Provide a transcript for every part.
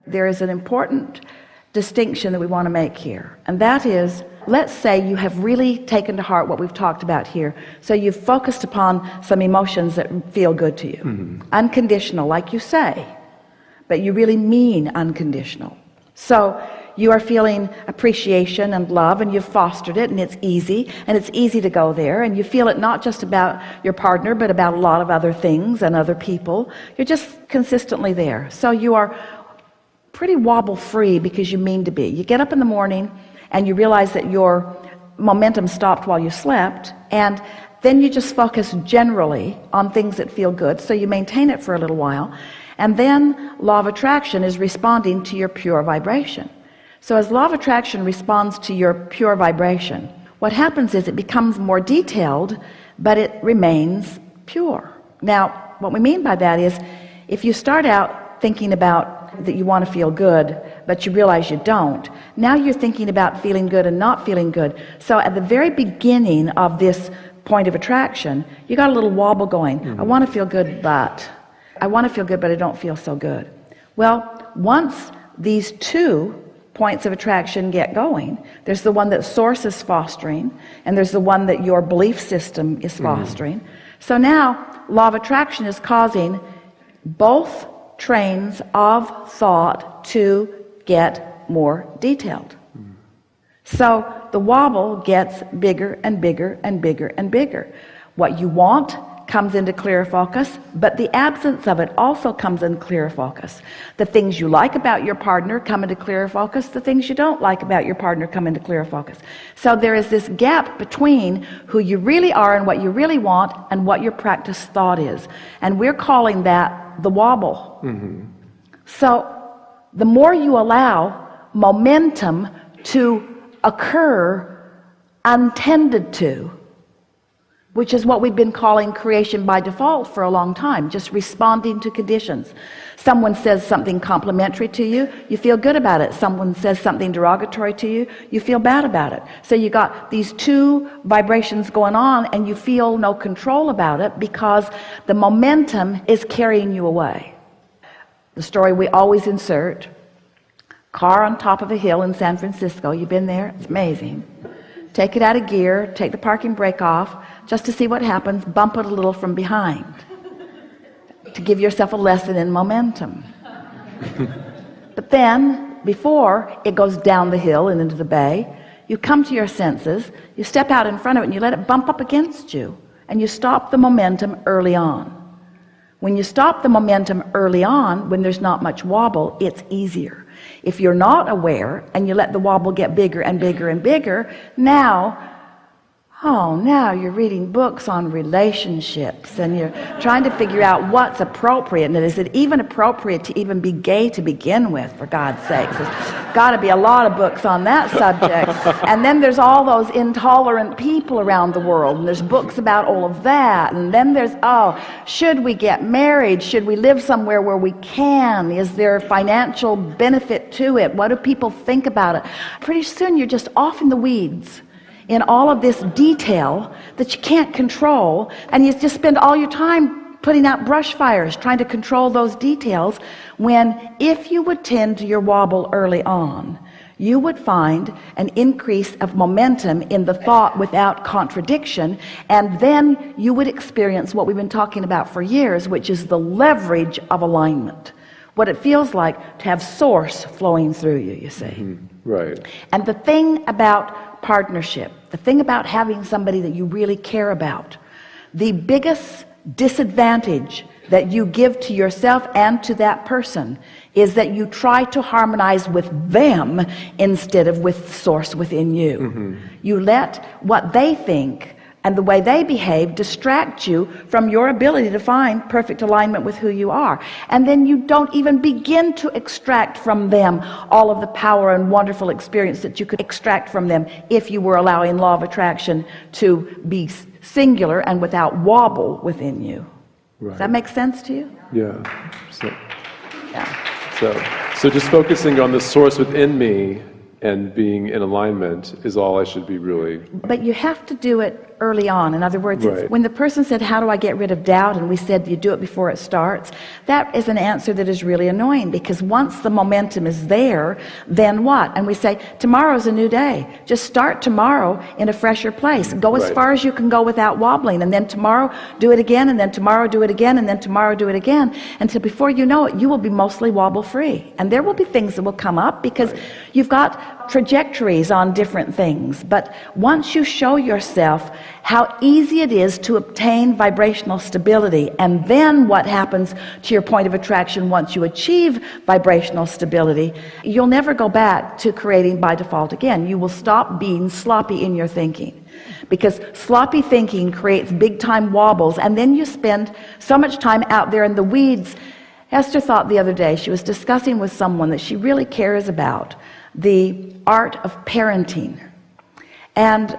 There is an important distinction that we want to make here, and that is, let's say you have really taken to heart what we've talked about here. So you've focused upon some emotions that feel good to you. Unconditional, like you say, but you really mean unconditional. So you are feeling appreciation and love, and you've fostered it, and it's easy to go there, and you feel it not just about your partner, but about a lot of other things and other people. You're just consistently there. So you are pretty wobble free because you mean to be. You get up in the morning and you realize that your momentum stopped while you slept, and then you just focus generally on things that feel good, so you maintain it for a little while, and then law of attraction is responding to your pure vibration. So as law of attraction responds to your pure vibration, what happens is it becomes more detailed, but it remains pure. Now, what we mean by that is, if you start out thinking about that you want to feel good, but you realize you don't, now you're thinking about feeling good and not feeling good. So at the very beginning of this point of attraction, you got a little wobble going. I want to feel good, but I don't feel so good. Well, once these two points of attraction get going, there's the one that source is fostering, and there's the one that your belief system is fostering. So now law of attraction is causing both trains of thought to get more detailed. So the wobble gets bigger and bigger and bigger and bigger. What you want comes into clearer focus, but the absence of it also comes in clearer focus. The things you like about your partner come into clearer focus. The things you don't like about your partner come into clearer focus. So there is this gap between who you really are and what you really want and what your practice thought is, and we're calling that the wobble. So the more you allow momentum to occur untended to, which is what we've been calling creation by default for a long time, just responding to conditions. Someone says something complimentary to you, you feel good about it. Someone says something derogatory to you, you feel bad about it. So you got these two vibrations going on, and you feel no control about it because the momentum is carrying you away. The story we always insert: car on top of a hill in San Francisco. You've been there? It's amazing. Take it out of gear, take the parking brake off, just to see what happens, bump it a little from behind to give yourself a lesson in momentum. But then, before it goes down the hill and into the bay, you come to your senses, you step out in front of it, and you let it bump up against you, and you stop the momentum early on. When you stop the momentum early on, when there's not much wobble, it's easier. If you're not aware and you let the wobble get bigger and bigger and bigger, now you're reading books on relationships, and you're trying to figure out what's appropriate, and is it even appropriate to even be gay to begin with, for God's sakes. There's got to be a lot of books on that subject. And then there's all those intolerant people around the world, and there's books about all of that. And then there's, should we get married? Should we live somewhere where we can? Is there financial benefit to it? What do people think about it? Pretty soon you're just off in the weeds in all of this detail that you can't control, and you just spend all your time putting out brush fires trying to control those details, when if you would tend to your wobble early on, you would find an increase of momentum in the thought without contradiction, and then you would experience what we've been talking about for years, which is the leverage of alignment. What it feels like to have source flowing through you, you see. Right. And the thing about partnership, the thing about having somebody that you really care about, the biggest disadvantage that you give to yourself and to that person is that you try to harmonize with them instead of with source within you. You let what they think and the way they behave distract you from your ability to find perfect alignment with who you are. And then you don't even begin to extract from them all of the power and wonderful experience that you could extract from them if you were allowing law of attraction to be singular and without wobble within you. Right. Does that make sense to you? Yeah. So just focusing on the source within me and being in alignment is all I should be really. But you have to do it early on. In other words, Right. when the person said, how do I get rid of doubt? And we said, you do it before it starts. That is an answer that is really annoying, because once the momentum is there, then what? And we say, tomorrow's a new day. Just start tomorrow in a fresher place. Go as Right. far as you can go without wobbling. And then tomorrow, do it again. And then tomorrow, do it again. And then tomorrow, do it again. Until before you know it, you will be mostly wobble free. And there will be things that will come up because Right. you've got trajectories on different things. But once you show yourself how easy it is to obtain vibrational stability, and then what happens to your point of attraction once you achieve vibrational stability, you'll never go back to creating by default again. You will stop being sloppy in your thinking, because sloppy thinking creates big time wobbles, and then you spend so much time out there in the weeds. Esther thought the other day, she was discussing with someone that she really cares about the art of parenting, and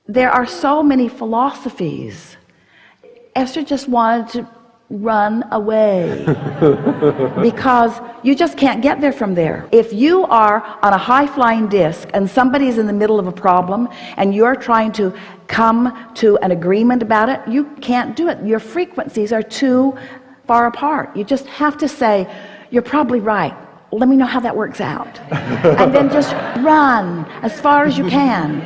there are so many philosophies. Esther just wanted to run away because you just can't get there from there. If you are on a high-flying disc and somebody's in the middle of a problem and you're trying to come to an agreement about it, you can't do it. Your frequencies are too far apart. You just have to say, you're probably right. Let me know how that works out. And then just run as far as you can,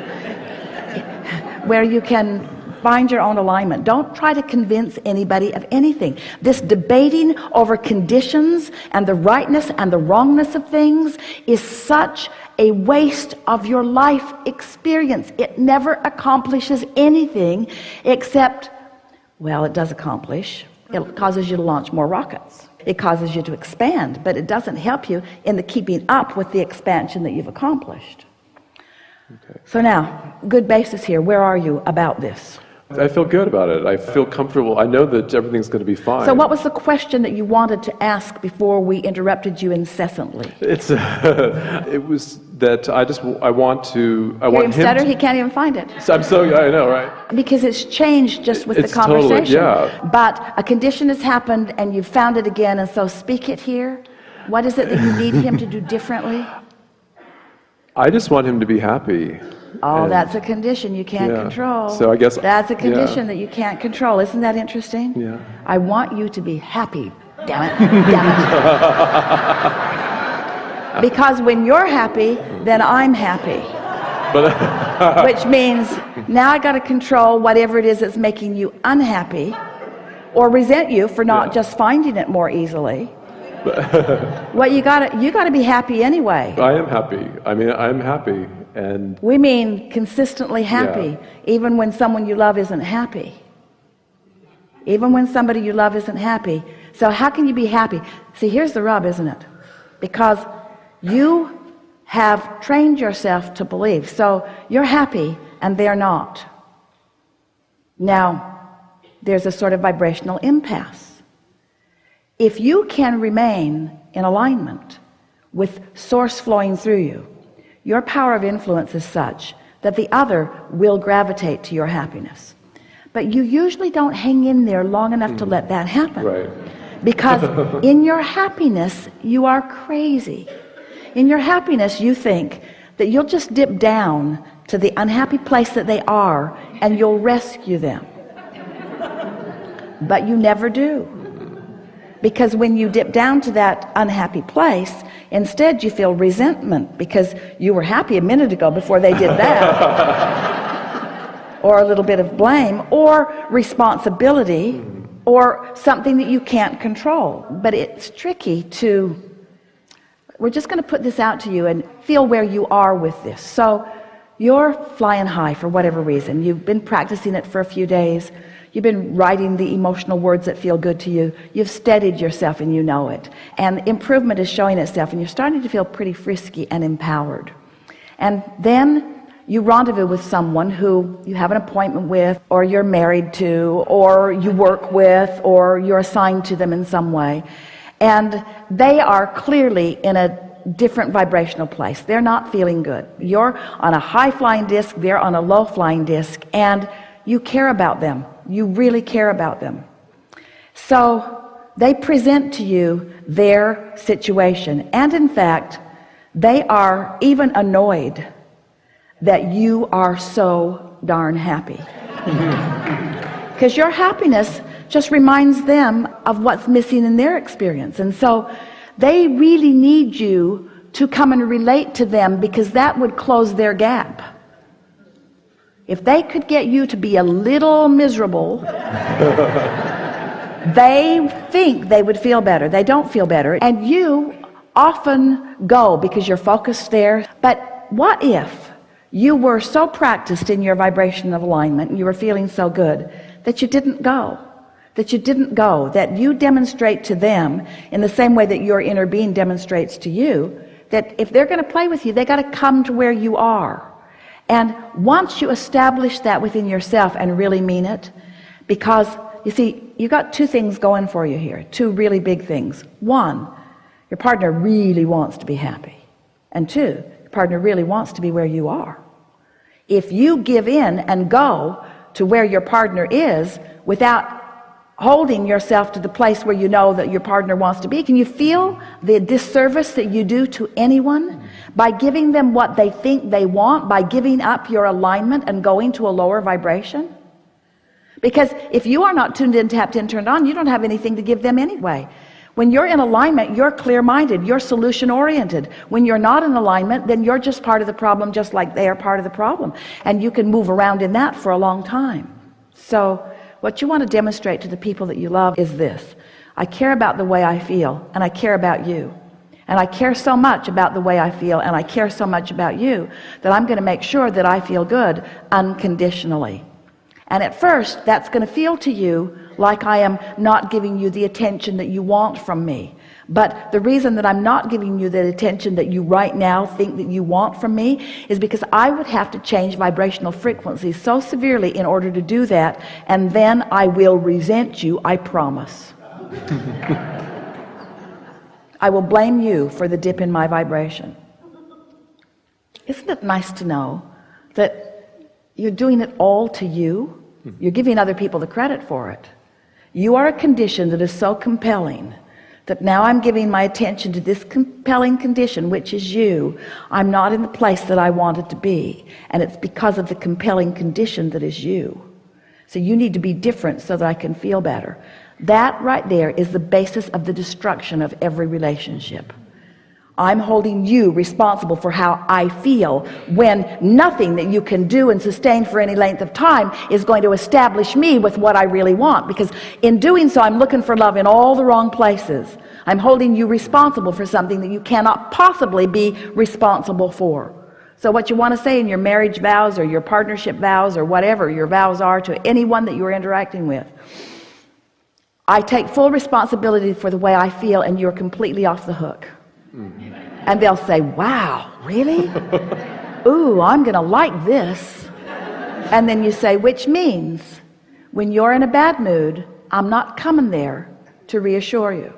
where you can find your own alignment. Don't try to convince anybody of anything. This debating over conditions and the rightness and the wrongness of things is such a waste of your life experience. It never accomplishes anything except, well, it does accomplish. It causes you to launch more rockets. It causes you to expand, but it doesn't help you in the keeping up with the expansion that you've accomplished. Okay. So now, good basis here. Where are you about this? I feel good about it. I feel comfortable. I know that everything's going to be fine. So what was the question that you wanted to ask before we interrupted you incessantly? It's it was that I want him stutter? He can't even find it. I know, right? Because it's changed just with the It's conversation. totally, yeah. But a condition has happened and you've found it again, and so speak it here. What is it that you need him to do differently? I just want him to be happy. Oh, And that's a condition you can't control. So I guess that's a condition that you can't control. Isn't that interesting? Yeah. I want you to be happy. Damn it. Damn it. Because when you're happy, then I'm happy. But Which means now I got to control whatever it is that's making you unhappy or resent you for not just finding it more easily. Well, you got to be happy anyway. I am happy. I mean, I'm happy. And we mean consistently happy, even when someone you love isn't happy. Even when somebody you love isn't happy. So how can you be happy? See, here's the rub, isn't it? Because you have trained yourself to believe. So you're happy and they're not. Now, there's a sort of vibrational impasse. If you can remain in alignment with source flowing through you, your power of influence is such that the other will gravitate to your happiness. But you usually don't hang in there long enough to let that happen. Right. Because in your happiness, you are crazy. In your happiness, you think that you'll just dip down to the unhappy place that they are and you'll rescue them. But you never do. Because when you dip down to that unhappy place, instead you feel resentment because you were happy a minute ago before they did that. Or a little bit of blame, or responsibility, or something that you can't control. But it's tricky to, we're just going to put this out to you and feel where you are with this. So you're flying high for whatever reason. You've been practicing it for a few days. You've been writing the emotional words that feel good to you. You've steadied yourself and you know it. And improvement is showing itself and you're starting to feel pretty frisky and empowered. And then you rendezvous with someone who you have an appointment with, or you're married to, or you work with, or you're assigned to them in some way. And they are clearly in a different vibrational place. They're not feeling good. You're on a high-flying disc, they're on a low-flying disc, and you care about them. You really care about them. So they present to you their situation, and in fact, they are even annoyed that you are so darn happy. Because your happiness just reminds them of what's missing in their experience. And so they really need you to come and relate to them, because that would close their gap. If they could get you to be a little miserable, they think they would feel better. They don't feel better. And you often go because you're focused there. But what if you were so practiced in your vibration of alignment and you were feeling so good that you didn't go? That you demonstrate to them in the same way that your inner being demonstrates to you, that if they're going to play with you, they got to come to where you are. And once you establish that within yourself and really mean it, because you see, you got two things going for you here, two really big things. One, your partner really wants to be happy. And two, your partner really wants to be where you are. If you give in and go to where your partner is without holding yourself to the place where you know that your partner wants to be, can you feel the disservice that you do to anyone by giving them what they think they want, by giving up your alignment and going to a lower vibration? Because if you are not tuned in, tapped in, turned on, you don't have anything to give them anyway. When you're in alignment, you're clear-minded, you're solution-oriented. When you're not in alignment, then you're just part of the problem, just like they are part of the problem. And you can move around in that for a long time. So what you want to demonstrate to the people that you love is this: I care about the way I feel, and I care about you. And I care so much about the way I feel, and I care so much about you, that I'm going to make sure that I feel good unconditionally. And at first, that's going to feel to you like I am not giving you the attention that you want from me. But the reason that I'm not giving you the attention that you right now think that you want from me is because I would have to change vibrational frequency so severely in order to do that, and then I will resent you, I promise. I will blame you for the dip in my vibration. Isn't it nice to know that you're doing it all to you? You're giving other people the credit for it. You are a condition that is so compelling that now I'm giving my attention to this compelling condition, which is you. I'm not in the place that I wanted to be, and it's because of the compelling condition that is you. So you need to be different so that I can feel better. That right there is the basis of the destruction of every relationship. I'm holding you responsible for how I feel, when nothing that you can do and sustain for any length of time is going to establish me with what I really want, because in doing so I'm looking for love in all the wrong places. I'm holding you responsible for something that you cannot possibly be responsible for. So what you want to say in your marriage vows or your partnership vows or whatever your vows are to anyone that you're interacting with: I take full responsibility for the way I feel, and you're completely off the hook. And they'll say, wow, really? Ooh, I'm gonna like this. And then you say, which means when you're in a bad mood, I'm not coming there to reassure you.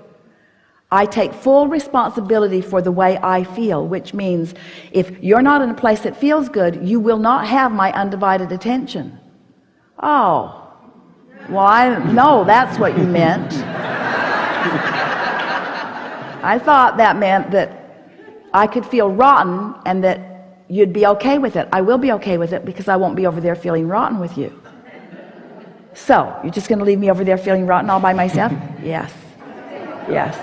I take full responsibility for the way I feel, which means if you're not in a place that feels good, you will not have my undivided attention. Oh, well, I know that's what you meant. I thought that meant that I could feel rotten and that you'd be okay with it. I will be okay with it, because I won't be over there feeling rotten with you. So, you're just going to leave me over there feeling rotten all by myself? Yes. Yes,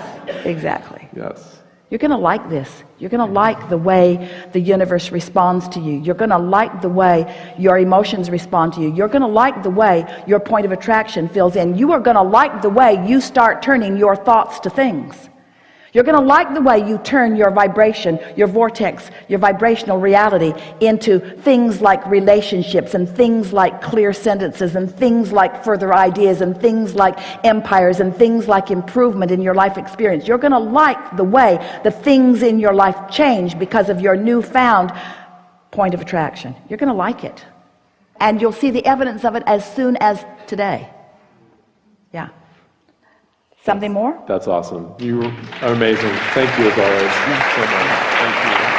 exactly. Yes. You're going to like this. You're going to like the way the universe responds to you. You're going to like the way your emotions respond to you. You're going to like the way your point of attraction fills in. You are going to like the way you start turning your thoughts to things. You're going to like the way you turn your vibration, your vortex, your vibrational reality into things like relationships, and things like clear sentences, and things like further ideas, and things like empires, and things like improvement in your life experience. You're going to like the way the things in your life change because of your newfound point of attraction. You're going to like it. And you'll see the evidence of it as soon as today. Yeah. Something more? That's awesome. You are amazing. Thank you as always. So much. Thank you.